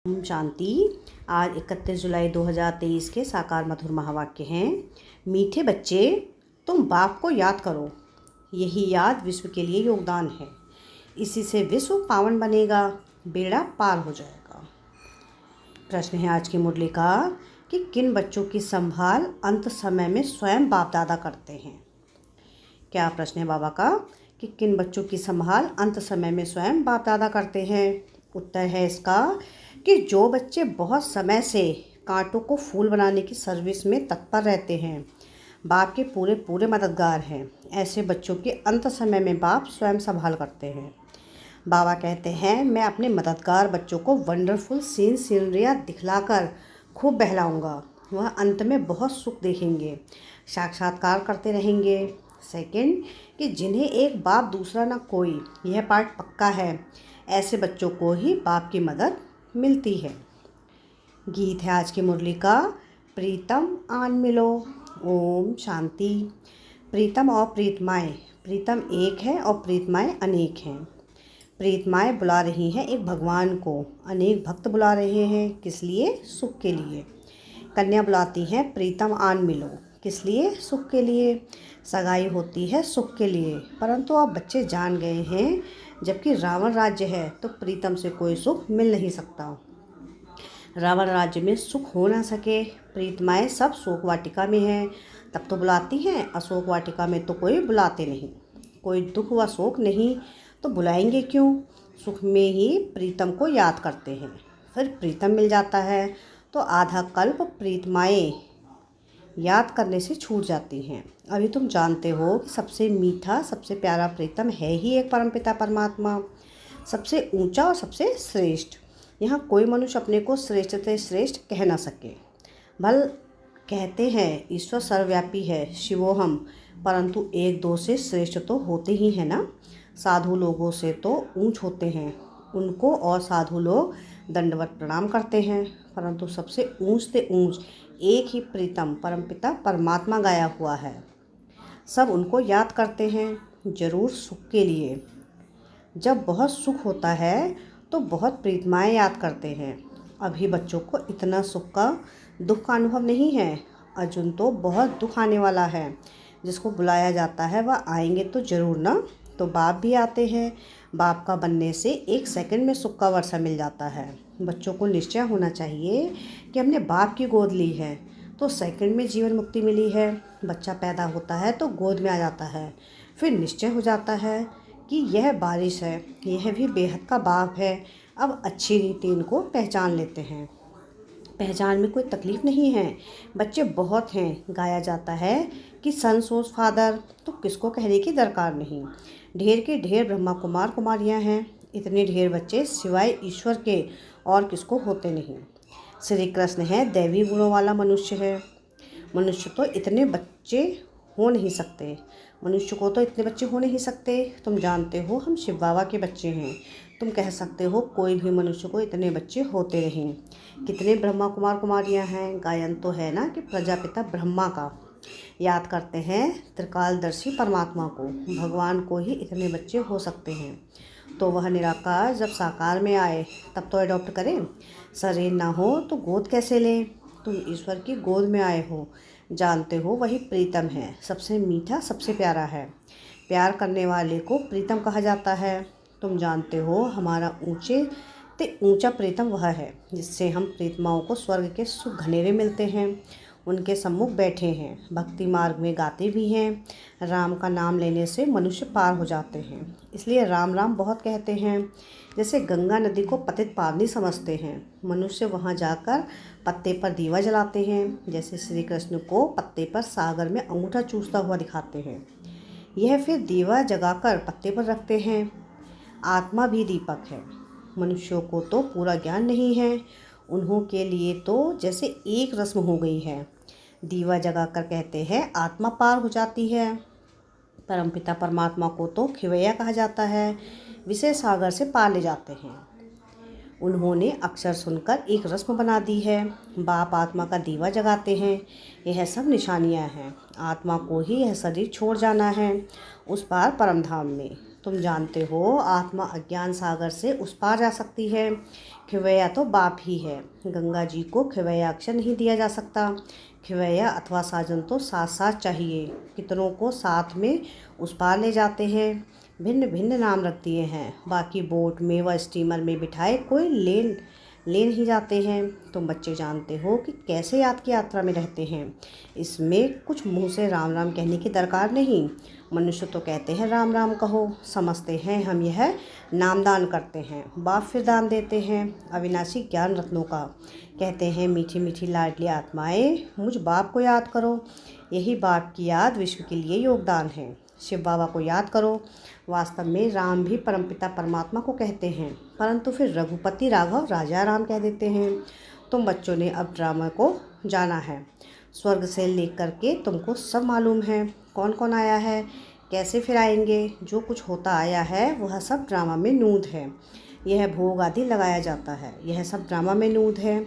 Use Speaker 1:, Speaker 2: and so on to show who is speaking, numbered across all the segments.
Speaker 1: ओम शांति। आज 31 जुलाई 2023 के साकार मधुर महावाक्य हैं। मीठे बच्चे, तुम बाप को याद करो। यही याद विश्व के लिए योगदान है। इसी से विश्व पावन बनेगा, बेड़ा पार हो जाएगा। प्रश्न है आज की मुरली का कि किन बच्चों की संभाल अंत समय में स्वयं बाप दादा करते हैं। क्या प्रश्न है बाबा का कि किन बच्चों की संभाल अंत समय में स्वयं बाप दादा करते हैं। उत्तर है इसका कि जो बच्चे बहुत समय से कांटों को फूल बनाने की सर्विस में तत्पर रहते हैं, बाप के पूरे पूरे मददगार हैं। ऐसे बच्चों के अंत समय में बाप स्वयं संभाल करते हैं। बाबा कहते हैं, मैं अपने मददगार बच्चों को वंडरफुल सीनरियाँ दिखलाकर खूब बहलाऊंगा। वह अंत में बहुत सुख देखेंगे, साक्षात्कार करते रहेंगे। सेकंड, कि जिन्हें एक बाप दूसरा ना कोई, यह पाठ पक्का है। ऐसे बच्चों को ही बाप की मदद मिलती है। गीत है आज की मुरली का, प्रीतम आन मिलो। ओम शांति। प्रीतम और प्रीतमाएँ, प्रीतम एक है और प्रीतमाएँ अनेक हैं। प्रीतमाएँ बुला रही हैं एक भगवान को, अनेक भक्त बुला रहे हैं। किस लिए? सुख के लिए। कन्या बुलाती हैं प्रीतम आन मिलो। किस लिए? सुख के लिए। सगाई होती है सुख के लिए, परंतु अब बच्चे जान गए हैं जबकि रावण राज्य है तो प्रीतम से कोई सुख मिल नहीं सकता। रावण राज्य में सुख हो ना सके। प्रीतमाएँ सब शोक वाटिका में हैं, तब तो बुलाती हैं। अशोक वाटिका में तो कोई बुलाते नहीं। कोई दुख व शोक नहीं तो बुलाएंगे क्यों? सुख में ही प्रीतम को याद करते हैं, फिर प्रीतम मिल जाता है तो आधा कल्प प्रीतमाएँ याद करने से छूट जाती हैं। अभी तुम जानते हो कि सबसे मीठा सबसे प्यारा प्रीतम है ही एक परमपिता परमात्मा, सबसे ऊंचा और सबसे श्रेष्ठ। यहाँ कोई मनुष्य अपने को श्रेष्ठ से श्रेष्ठ कह ना सके। भल कहते हैं ईश्वर सर्वव्यापी है, शिवोहम, परंतु एक दो से श्रेष्ठ तो होते ही हैं ना। साधु लोगों से तो ऊंच होते हैं, उनको और साधु लोग दंडवत प्रणाम करते हैं, परंतु सबसे ऊंच से ऊंच एक ही प्रीतम परमपिता परमात्मा गाया हुआ है। सब उनको याद करते हैं, जरूर सुख के लिए। जब बहुत सुख होता है तो बहुत प्रीतमाएँ याद करते हैं। अभी बच्चों को इतना सुख का दुख का अनुभव नहीं है। अर्जुन तो बहुत दुख आने वाला है। जिसको बुलाया जाता है वह आएंगे तो ज़रूर ना। तो बाप भी आते हैं। बाप का बनने से एक सेकंड में सुख का वर्षा मिल जाता है। बच्चों को निश्चय होना चाहिए कि हमने बाप की गोद ली है तो सेकंड में जीवन मुक्ति मिली है। बच्चा पैदा होता है तो गोद में आ जाता है, फिर निश्चय हो जाता है कि यह बारिश है, यह भी बेहद का बाप है। अब अच्छी रीति इनको पहचान लेते हैं। पहचान में कोई तकलीफ़ नहीं है। बच्चे बहुत हैं, गाया जाता है कि सन सोज फादर, तो किसको कहने की दरकार नहीं। ढेर के ढेर ब्रह्मा कुमार कुमारियाँ हैं। इतने ढेर बच्चे सिवाय ईश्वर के और किसको होते नहीं। श्री कृष्ण है दैवी गुणों वाला मनुष्य है। मनुष्य तो इतने बच्चे हो नहीं सकते, मनुष्य को तो इतने बच्चे हो नहीं सकते। तुम जानते हो हम शिव बाबा के बच्चे हैं। तुम कह सकते हो कोई भी मनुष्य को इतने बच्चे होते नहीं। कितने ब्रह्मा कुमार कुमारियाँ हैं। गायन तो है ना कि प्रजापिता ब्रह्मा का याद करते हैं त्रिकालदर्शी परमात्मा को, भगवान को ही इतने बच्चे हो सकते हैं। तो वह निराकार जब साकार में आए तब तो अडॉप्ट करें। शरीर ना हो तो गोद कैसे लें। तुम ईश्वर की गोद में आए हो, जानते हो वही प्रीतम है, सबसे मीठा सबसे प्यारा है। प्यार करने वाले को प्रीतम कहा जाता है। तुम जानते हो हमारा ऊंचे ते ऊंचा प्रीतम वह है जिससे हम प्रीतमाओं को स्वर्ग के सुख घनेरे मिलते हैं। उनके सम्मुख बैठे हैं, भक्ति मार्ग में गाते भी हैं। राम का नाम लेने से मनुष्य पार हो जाते हैं, इसलिए राम राम बहुत कहते हैं। जैसे गंगा नदी को पतित पावनी समझते हैं, मनुष्य वहाँ जाकर पत्ते पर दीवा जलाते हैं। जैसे श्री कृष्ण को पत्ते पर सागर में अंगूठा चूसता हुआ दिखाते हैं, यह फिर दीवा जगाकर पत्ते पर रखते हैं। आत्मा भी दीपक है। मनुष्यों को तो पूरा ज्ञान नहीं है, उन्हों के लिए तो जैसे एक रस्म हो गई है। दीवा जगाकर कहते हैं आत्मा पार हो जाती है। परमपिता परमात्मा को तो खिवैया कहा जाता है, विषय सागर से पार ले जाते हैं। उन्होंने अक्षर सुनकर एक रस्म बना दी है। बाप आत्मा का दीवा जगाते हैं। यह सब निशानियां हैं। आत्मा को ही यह शरीर छोड़ जाना है, उस पार परमधाम में। तुम जानते हो आत्मा अज्ञान सागर से उस पार जा सकती है। खिवैया तो बाप ही है। गंगा जी को खिवैया अक्षर नहीं दिया जा सकता। खिवैया अथवा साजन तो साथ साथ चाहिए। कितनों को साथ में उस पार ले जाते हैं। भिन्न भिन्न नाम रख दिए हैं। बाकी बोट में व स्टीमर में बिठाए कोई ले नहीं जाते हैं। तुम बच्चे जानते हो कि कैसे याद की यात्रा में रहते हैं। इसमें कुछ मुंह से राम राम कहने की दरकार नहीं। मनुष्य तो कहते हैं राम राम कहो, समझते हैं हम यह नामदान करते हैं। बाप फिर दान देते हैं अविनाशी ज्ञान रत्नों का। कहते हैं मीठी मीठी लाडली आत्माएं मुझ बाप को याद करो। यही बाप की याद विश्व के लिए योगदान है। शिव बाबा को याद करो। वास्तव में राम भी परमपिता परमात्मा को कहते हैं, परंतु फिर रघुपति राघव राजा राम कह देते हैं। तुम बच्चों ने अब ड्रामा को जाना है। स्वर्ग से लेकर के तुमको सब मालूम है, कौन कौन आया है, कैसे फिर आएंगे। जो कुछ होता आया है वह सब ड्रामा में नूद है। यह भोग आदि लगाया जाता है, यह सब ड्रामा में नूद है।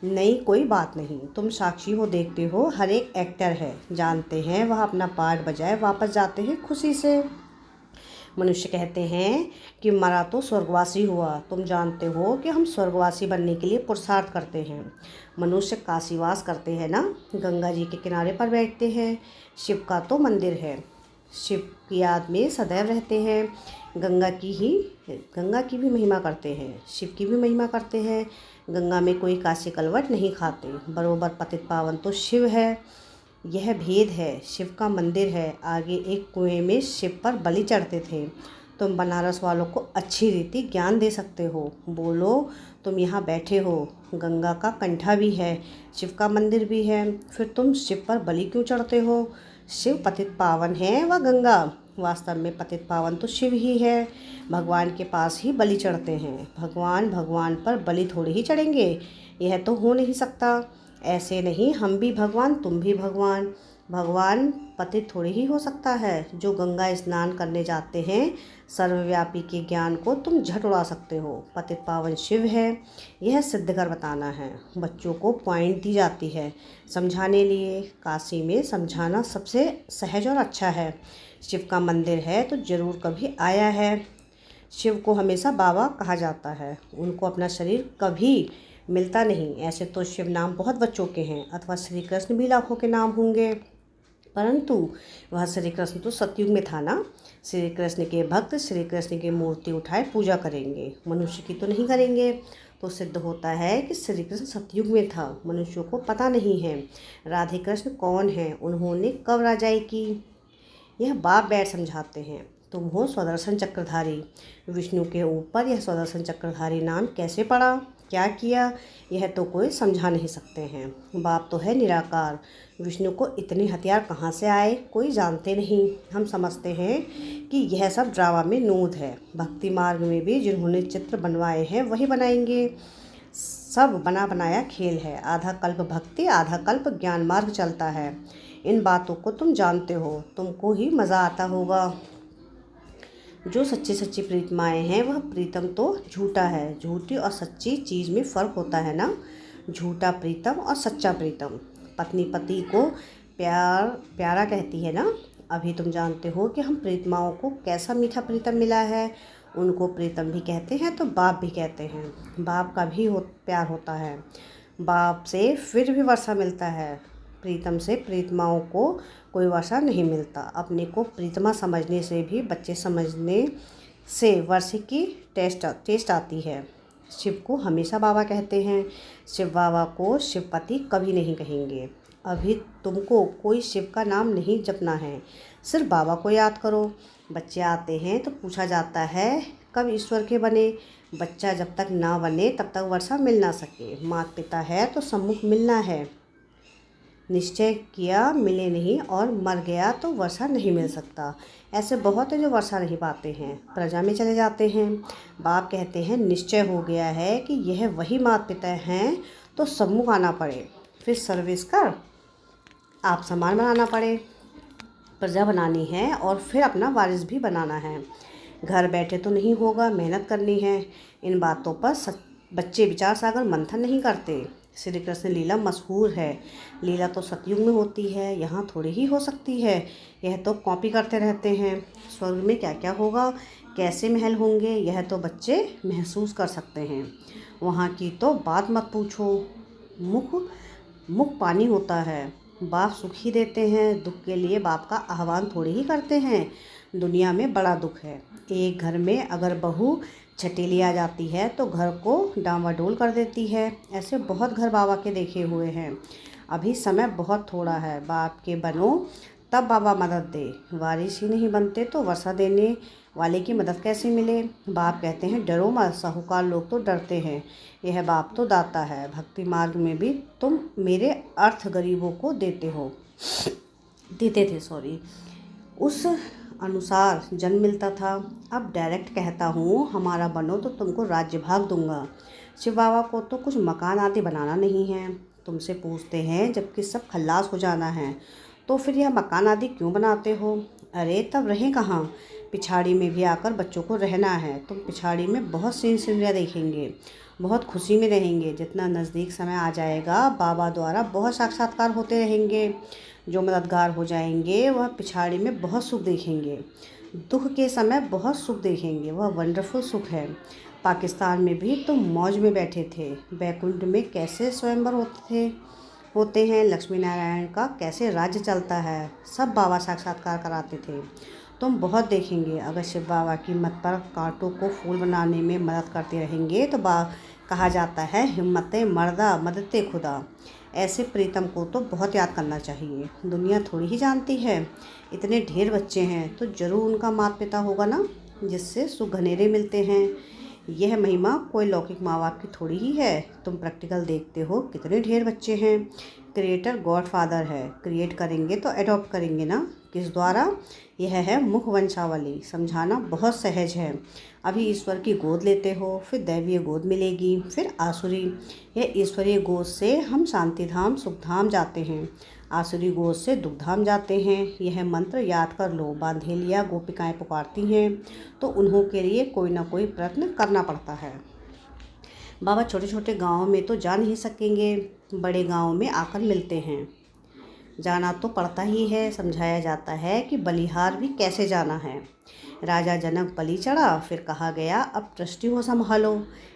Speaker 1: नई कोई बात नहीं। तुम साक्षी हो, देखते हो हर एक एक्टर है, जानते हैं वह अपना पार्ट बजाए वापस जाते हैं खुशी से। मनुष्य कहते हैं कि मरा तो स्वर्गवासी हुआ। तुम जानते हो कि हम स्वर्गवासी बनने के लिए पुरुषार्थ करते हैं। मनुष्य काशीवास करते हैं ना, गंगा जी के किनारे पर बैठते हैं। शिव का तो मंदिर है, शिव की याद में सदैव रहते हैं। गंगा की भी महिमा करते हैं, शिव की भी महिमा करते हैं। गंगा में कोई काशी कलवट नहीं खाते। बरोबर पतित पावन तो शिव है। यह भेद है, शिव का मंदिर है। आगे एक कुएं में शिव पर बलि चढ़ते थे। तुम बनारस वालों को अच्छी रीति ज्ञान दे सकते हो। बोलो, तुम यहाँ बैठे हो, गंगा का कंठा भी है, शिव का मंदिर भी है, फिर तुम शिव पर बलि क्यों चढ़ते हो? शिव पतित पावन है व गंगा वास्तव में पतित पावन तो शिव ही है। भगवान के पास ही बलि चढ़ते हैं। भगवान पर बलि थोड़ी ही चढ़ेंगे, यह तो हो नहीं सकता। ऐसे नहीं, हम भी भगवान तुम भी भगवान। भगवान पतित थोड़ी ही हो सकता है। जो गंगा स्नान करने जाते हैं, सर्वव्यापी के ज्ञान को तुम झट उड़ा सकते हो। पतित पावन शिव है, यह सिद्ध कर बताना है। बच्चों को पॉइंट दी जाती है समझाने लिए। काशी में समझाना सबसे सहज और अच्छा है। शिव का मंदिर है तो जरूर कभी आया है। शिव को हमेशा बाबा कहा जाता है। उनको अपना शरीर कभी मिलता नहीं। ऐसे तो शिव नाम बहुत बच्चों के हैं, अथवा श्री कृष्ण भी लाखों के नाम होंगे, परंतु वह श्री कृष्ण तो सतयुग में था ना। श्री कृष्ण के भक्त श्री कृष्ण की मूर्ति उठाए पूजा करेंगे, मनुष्य की तो नहीं करेंगे। तो सिद्ध होता है कि श्री कृष्ण सतयुग में था, मनुष्यों को पता नहीं है राधे कृष्ण कौन है, उन्होंने कब राजाई की। यह बाप बैठ समझाते हैं। तुम हो स्वदर्शन चक्रधारी। विष्णु के ऊपर यह स्वदर्शन चक्रधारी नाम कैसे पड़ा, क्या किया, यह तो कोई समझा नहीं सकते हैं। बाप तो है निराकार। विष्णु को इतने हथियार कहाँ से आए, कोई जानते नहीं। हम समझते हैं कि यह सब ड्रामा में नूद है। भक्ति मार्ग में भी जिन्होंने चित्र बनवाए हैं वही बनाएंगे। सब बना बनाया खेल है। आधा कल्प भक्ति आधा कल्प ज्ञान मार्ग चलता है। इन बातों को तुम जानते हो, तुमको ही मज़ा आता होगा। जो सच्ची सच्ची प्रीतमाएँ हैं वह प्रीतम तो झूठा है। झूठी और सच्ची चीज़ में फ़र्क होता है ना। झूठा प्रीतम और सच्चा प्रीतम। पत्नी पति को प्यारा कहती है ना। अभी तुम जानते हो कि हम प्रीतमाओं को कैसा मीठा प्रीतम मिला है। उनको प्रीतम भी कहते हैं तो बाप भी कहते हैं। बाप का भी प्यार होता है। बाप से फिर भी वर्षा मिलता है, प्रीतम से प्रीतमाओं को कोई वर्षा नहीं मिलता। अपने को प्रीतमा समझने से भी बच्चे समझने से वर्षा की टेस्ट आती है। शिव को हमेशा बाबा कहते हैं। शिव बाबा को शिवपति कभी नहीं कहेंगे। अभी तुमको कोई शिव का नाम नहीं जपना है, सिर्फ बाबा को याद करो। बच्चे आते हैं तो पूछा जाता है कब ईश्वर के बने। बच्चा जब तक ना बने तब तक वर्षा मिल ना सके। माता पिता है तो सम्मुख मिलना है। निश्चय किया मिले नहीं और मर गया तो वर्षा नहीं मिल सकता। ऐसे बहुत है जो वर्षा नहीं पाते हैं, प्रजा में चले जाते हैं। बाप कहते हैं निश्चय हो गया है कि यह वही माता पिता हैं तो सम्मुख आना पड़े, फिर सर्विस कर आप समान बनाना पड़े। प्रजा बनानी है और फिर अपना वारिस भी बनाना है। घर बैठे तो नहीं होगा, मेहनत करनी है। इन बातों पर बच्चे विचार सागर मंथन नहीं करते। श्री कृष्ण लीला मशहूर है। लीला तो सतयुग में होती है, यहाँ थोड़ी ही हो सकती है। यह तो कॉपी करते रहते हैं। स्वर्ग में क्या क्या होगा, कैसे महल होंगे, यह तो बच्चे महसूस कर सकते हैं। वहाँ की तो बात मत पूछो, मुख मुख पानी होता है। बाप सुख ही देते हैं, दुख के लिए बाप का आह्वान थोड़ी ही करते हैं। दुनिया में बड़ा दुख है। एक घर में अगर बहू छठेली आ जाती है तो घर को डामाडोल कर देती है। ऐसे बहुत घर बाबा के देखे हुए हैं। अभी समय बहुत थोड़ा है, बाप के बनो तब बाबा मदद दे। वारिस ही नहीं बनते तो वर्षा देने वाले की मदद कैसे मिले। बाप कहते हैं डरो मत, साहूकार लोग तो डरते हैं, यह बाप तो दाता है। भक्ति मार्ग में भी तुम मेरे अर्थ गरीबों को देते थे उस अनुसार जन्म मिलता था। अब डायरेक्ट कहता हूँ हमारा बनो तो तुमको राज्य भाग दूंगा। शिव बाबा को तो कुछ मकान आदि बनाना नहीं है। तुमसे पूछते हैं जबकि सब खल्लास हो जाना है तो फिर यह मकान आदि क्यों बनाते हो। अरे तब रहें कहाँ, पिछाड़ी में भी आकर बच्चों को रहना है। तुम पिछाड़ी में बहुत सीनरियाँ देखेंगे, बहुत खुशी में रहेंगे। जितना नज़दीक समय आ जाएगा बाबा द्वारा बहुत साक्षात्कार होते रहेंगे। जो मददगार हो जाएंगे वह पिछाड़ी में बहुत सुख देखेंगे, दुख के समय बहुत सुख देखेंगे। वह वंडरफुल सुख है। पाकिस्तान में भी तुम मौज में बैठे थे। बैकुंठ में कैसे स्वयंवर होते हैं, लक्ष्मी नारायण का कैसे राज्य चलता है, सब बाबा साक्षात्कार कराते थे। तुम बहुत देखेंगे। अगर शिव बाबा की मत पर कांटों को फूल बनाने में मदद करते रहेंगे तो कहा जाता है हिम्मतें मर्दा मददते खुदा। ऐसे प्रीतम को तो बहुत याद करना चाहिए। दुनिया थोड़ी ही जानती है, इतने ढेर बच्चे हैं तो ज़रूर उनका माता पिता होगा ना, जिससे सुख घनेरे मिलते हैं। यह महिमा कोई लौकिक माँ बाप की थोड़ी ही है। तुम प्रैक्टिकल देखते हो कितने ढेर बच्चे हैं। क्रिएटर गॉड फादर है, क्रिएट करेंगे तो एडॉप्ट करेंगे ना, किस द्वारा। यह है मुख वंशावली, समझाना बहुत सहज है। अभी ईश्वर की गोद लेते हो, फिर दैवीय गोद मिलेगी, फिर आसुरी। यह ईश्वरीय गोद से हम शांतिधाम सुखधाम जाते हैं, आसुरी गोद से दुखधाम जाते हैं। यह मंत्र याद कर लो। बांधेलिया गोपिकाएं पुकारती हैं तो उन्हों के लिए कोई ना कोई प्रयत्न करना पड़ता है। बाबा छोटे छोटे गाँव में तो जा नहीं सकेंगे, बड़े गाँव में आकर मिलते हैं। जाना तो पड़ता ही है। समझाया जाता है कि बलिहार भी कैसे जाना है। राजा जनक बलि चढ़ा, फिर कहा गया अब ट्रस्टी हो संभालो।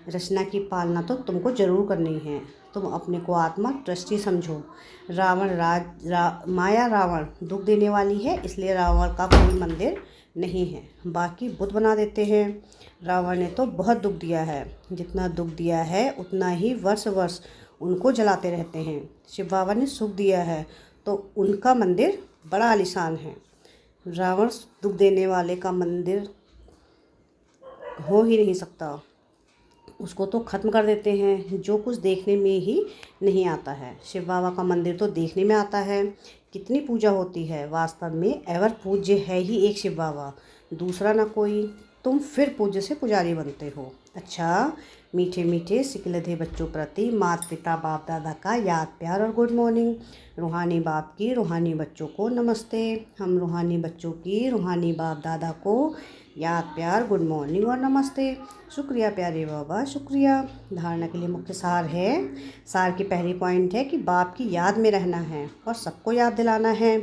Speaker 1: रचना की पालना तो तुमको जरूर करनी है। तुम अपने को आत्मा ट्रस्टी समझो। माया रावण दुख देने वाली है, इसलिए रावण का कोई मंदिर नहीं है, बाकी बुत बना देते हैं। रावण ने तो बहुत दुख दिया है, जितना दुख दिया है उतना ही वर्ष वर्ष उनको जलाते रहते हैं। शिव बाबा ने सुख दिया है तो उनका मंदिर बड़ा आलीशान है। रावण दुख देने वाले का मंदिर हो ही नहीं सकता, उसको तो ख़त्म कर देते हैं। जो कुछ देखने में ही नहीं आता है, शिव बाबा का मंदिर तो देखने में आता है। कितनी पूजा होती है, वास्तव में एवर पूज्य है ही एक शिव बाबा, दूसरा ना कोई। तुम फिर पूज्य से पुजारी बनते हो। अच्छा, मीठे मीठे सिकलधे बच्चों प्रति माता पिता बाप दादा का याद प्यार और गुड मॉर्निंग। रूहानी बाप की रूहानी बच्चों को नमस्ते। हम रूहानी बच्चों की रूहानी बाप दादा को याद प्यार गुड मॉर्निंग और नमस्ते। शुक्रिया प्यारे बाबा, शुक्रिया। धारणा के लिए मुख्य सार है। सार की पहली पॉइंट है कि बाप की याद में रहना है और सबको याद दिलाना है।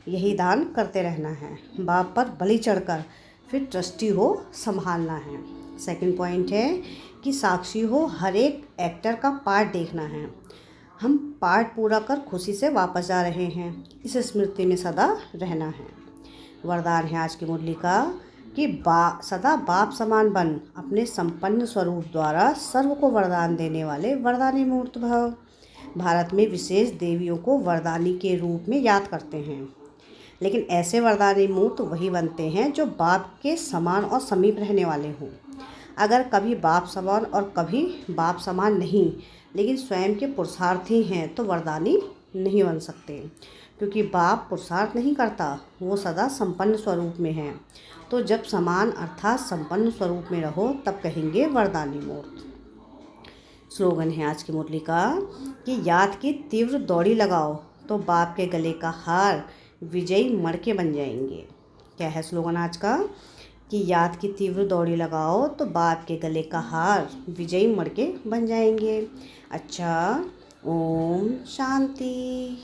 Speaker 1: यही दान करते रहना है, बाप पर बलि चढ़कर, फिर ट्रस्टी हो संभालना है। सेकंड पॉइंट है कि साक्षी हो, हर एक एक्टर का पार्ट देखना है। हम पार्ट पूरा कर खुशी से वापस जा रहे हैं, इस स्मृति में सदा रहना है। वरदान है आज की मुरली का कि सदा बाप समान बन, अपने संपन्न स्वरूप द्वारा सर्व को वरदान देने वाले वरदानी मूर्त भव। भारत में विशेष देवियों को वरदानी के रूप में याद करते हैं, लेकिन ऐसे वरदानी मूर्त वही बनते हैं जो बाप के समान और समीप रहने वाले हों। अगर कभी बाप समान और कभी बाप समान नहीं, लेकिन स्वयं के पुरुषार्थी हैं तो वरदानी नहीं बन सकते, क्योंकि बाप पुरुषार्थ नहीं करता, वो सदा संपन्न स्वरूप में है। तो जब समान अर्थात संपन्न स्वरूप में रहो तब कहेंगे वरदानी मूर्त। स्लोगन है आज की मुरली का कि याद की तीव्र दौड़ी लगाओ तो बाप के गले का हार विजयी मड़के बन जाएंगे। क्या है स्लोगन आज का कि याद की तीव्र दौड़ी लगाओ तो बाप के गले का हार विजयी मड़के बन जाएंगे। अच्छा, ओम शांति।